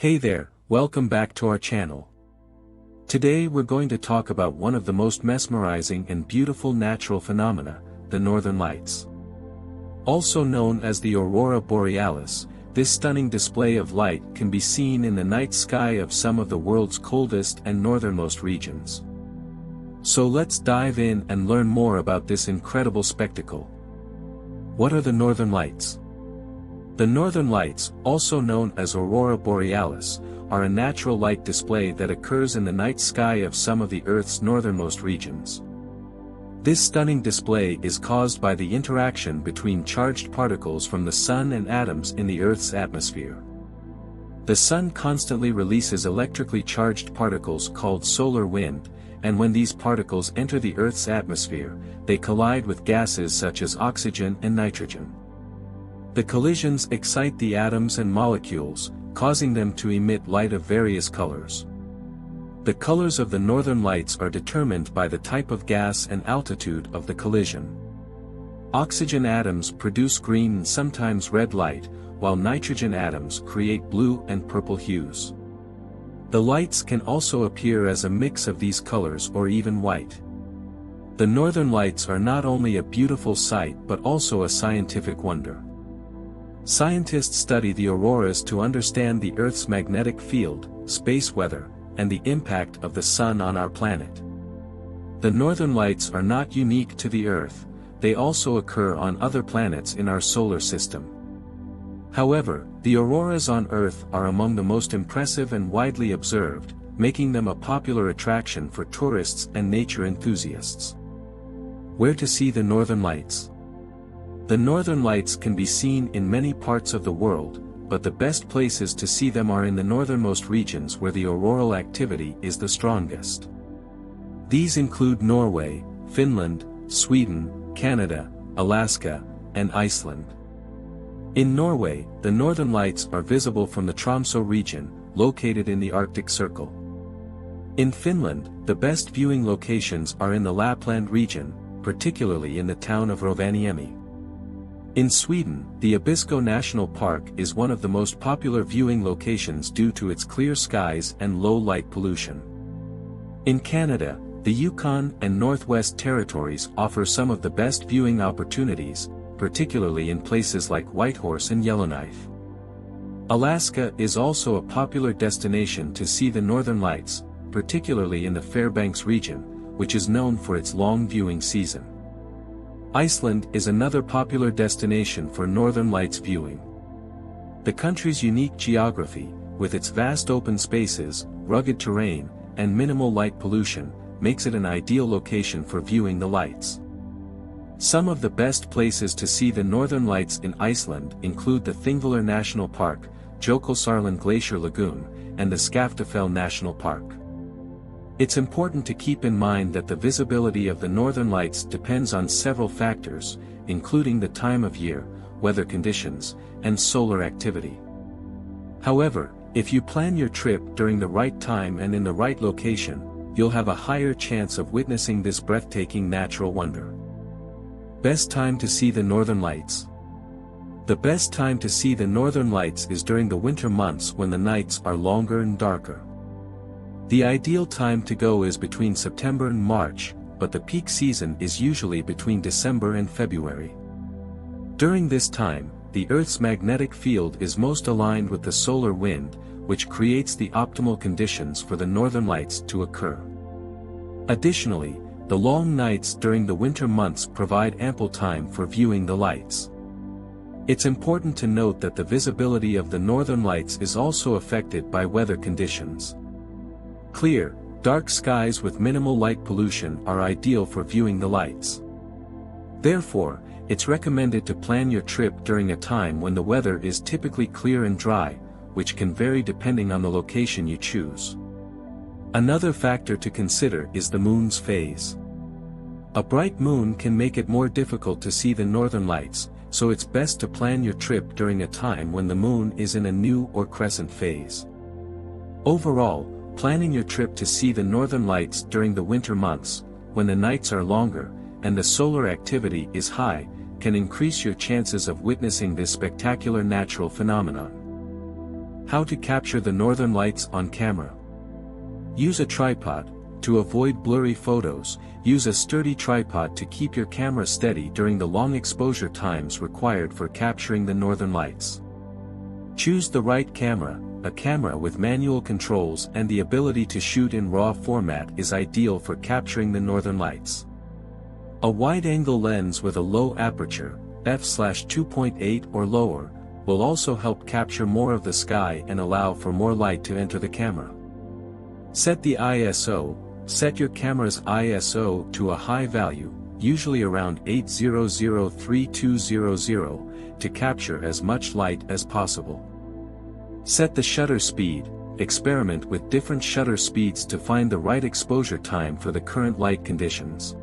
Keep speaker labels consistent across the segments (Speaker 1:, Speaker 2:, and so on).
Speaker 1: Hey there, welcome back to our channel. Today we're going to talk about one of the most mesmerizing and beautiful natural phenomena, the Northern Lights. Also known as the Aurora Borealis, this stunning display of light can be seen in the night sky of some of the world's coldest and northernmost regions. So let's dive in and learn more about this incredible spectacle. What are the Northern Lights? The Northern Lights, also known as Aurora Borealis, are a natural light display that occurs in the night sky of some of the Earth's northernmost regions. This stunning display is caused by the interaction between charged particles from the Sun and atoms in the Earth's atmosphere. The Sun constantly releases electrically charged particles called solar wind, and when these particles enter the Earth's atmosphere, they collide with gases such as oxygen and nitrogen. The collisions excite the atoms and molecules, causing them to emit light of various colors. The colors of the Northern Lights are determined by the type of gas and altitude of the collision. Oxygen atoms produce green and sometimes red light, while nitrogen atoms create blue and purple hues. The lights can also appear as a mix of these colors or even white. The Northern Lights are not only a beautiful sight but also a scientific wonder. Scientists study the auroras to understand the Earth's magnetic field, space weather, and the impact of the Sun on our planet. The Northern Lights are not unique to the Earth, they also occur on other planets in our solar system. However, the auroras on Earth are among the most impressive and widely observed, making them a popular attraction for tourists and nature enthusiasts. Where to see the Northern Lights? The Northern Lights can be seen in many parts of the world, but the best places to see them are in the northernmost regions where the auroral activity is the strongest. These include Norway, Finland, Sweden, Canada, Alaska, and Iceland. In Norway, the Northern Lights are visible from the Tromsø region, located in the Arctic Circle. In Finland, the best viewing locations are in the Lapland region, particularly in the town of Rovaniemi. In Sweden, the Abisko National Park is one of the most popular viewing locations due to its clear skies and low light pollution. In Canada, the Yukon and Northwest Territories offer some of the best viewing opportunities, particularly in places like Whitehorse and Yellowknife. Alaska is also a popular destination to see the Northern Lights, particularly in the Fairbanks region, which is known for its long viewing season. Iceland is another popular destination for Northern Lights viewing. The country's unique geography, with its vast open spaces, rugged terrain, and minimal light pollution, makes it an ideal location for viewing the lights. Some of the best places to see the Northern Lights in Iceland include the Thingvellir National Park, Jökulsárlón Glacier Lagoon, and the Skaftafell National Park. It's important to keep in mind that the visibility of the Northern Lights depends on several factors, including the time of year, weather conditions, and solar activity. However, if you plan your trip during the right time and in the right location, you'll have a higher chance of witnessing this breathtaking natural wonder. Best time to see the Northern Lights. The best time to see the Northern Lights is during the winter months when the nights are longer and darker. The ideal time to go is between September and March, but the peak season is usually between December and February. During this time, the Earth's magnetic field is most aligned with the solar wind, which creates the optimal conditions for the Northern Lights to occur. Additionally, the long nights during the winter months provide ample time for viewing the lights. It's important to note that the visibility of the Northern Lights is also affected by weather conditions. Clear, dark skies with minimal light pollution are ideal for viewing the lights. Therefore, it's recommended to plan your trip during a time when the weather is typically clear and dry, which can vary depending on the location you choose. Another factor to consider is the moon's phase. A bright moon can make it more difficult to see the Northern Lights, so it's best to plan your trip during a time when the moon is in a new or crescent phase. Overall, planning your trip to see the Northern Lights during the winter months, when the nights are longer, and the solar activity is high, can increase your chances of witnessing this spectacular natural phenomenon. How to capture the northern lights on camera. Use a tripod. To avoid blurry photos, use a sturdy tripod to keep your camera steady during the long exposure times required for capturing the northern lights. Choose the right camera. A camera with manual controls and the ability to shoot in RAW format is ideal for capturing the northern lights. A wide-angle lens with a low aperture, f/2.8 or lower, will also help capture more of the sky and allow for more light to enter the camera. Set the ISO. Set your camera's ISO to a high value, usually around 8003200, to capture as much light as possible. Set the shutter speed. Experiment with different shutter speeds to find the right exposure time for the current light conditions.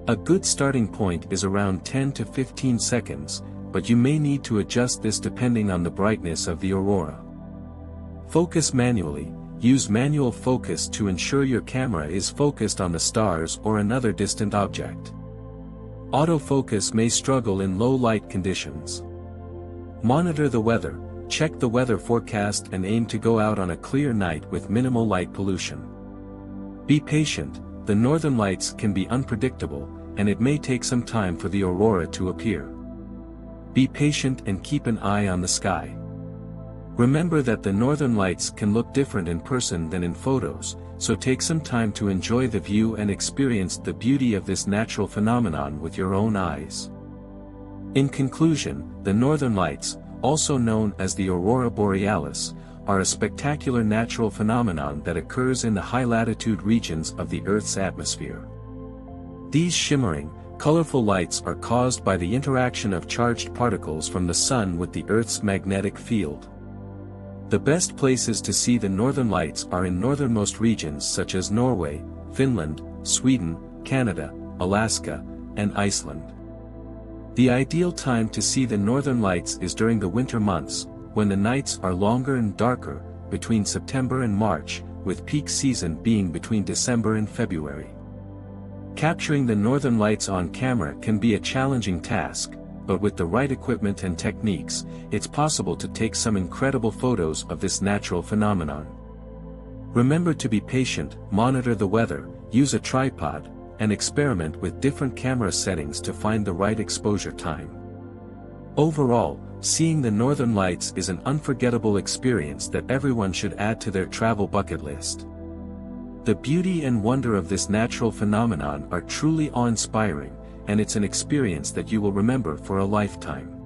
Speaker 1: A good starting point is around 10 to 15 seconds, but you may need to adjust this depending on the brightness of the aurora. Focus manually. Use manual focus to ensure your camera is focused on the stars or another distant object. Autofocus may struggle in low light conditions. Monitor the weather. Check the weather forecast and aim to go out on a clear night with minimal light pollution. Be patient. The northern lights can be unpredictable, and it may take some time for the aurora to appear. Be patient and keep an eye on the sky. Remember that the northern lights can look different in person than in photos, so take some time to enjoy the view and experience the beauty of this natural phenomenon with your own eyes. In conclusion, the northern lights, also known as the aurora borealis, are a spectacular natural phenomenon that occurs in the high-latitude regions of the Earth's atmosphere. These shimmering, colorful lights are caused by the interaction of charged particles from the Sun with the Earth's magnetic field. The best places to see the northern lights are in northernmost regions such as Norway, Finland, Sweden, Canada, Alaska, and Iceland. The ideal time to see the northern lights is during the winter months, when the nights are longer and darker, between September and March, with peak season being between December and February. Capturing the northern lights on camera can be a challenging task, but with the right equipment and techniques, it's possible to take some incredible photos of this natural phenomenon. Remember to be patient, monitor the weather, use a tripod, and experiment with different camera settings to find the right exposure time. Overall, seeing the northern lights is an unforgettable experience that everyone should add to their travel bucket list. The beauty and wonder of this natural phenomenon are truly awe-inspiring, and it's an experience that you will remember for a lifetime.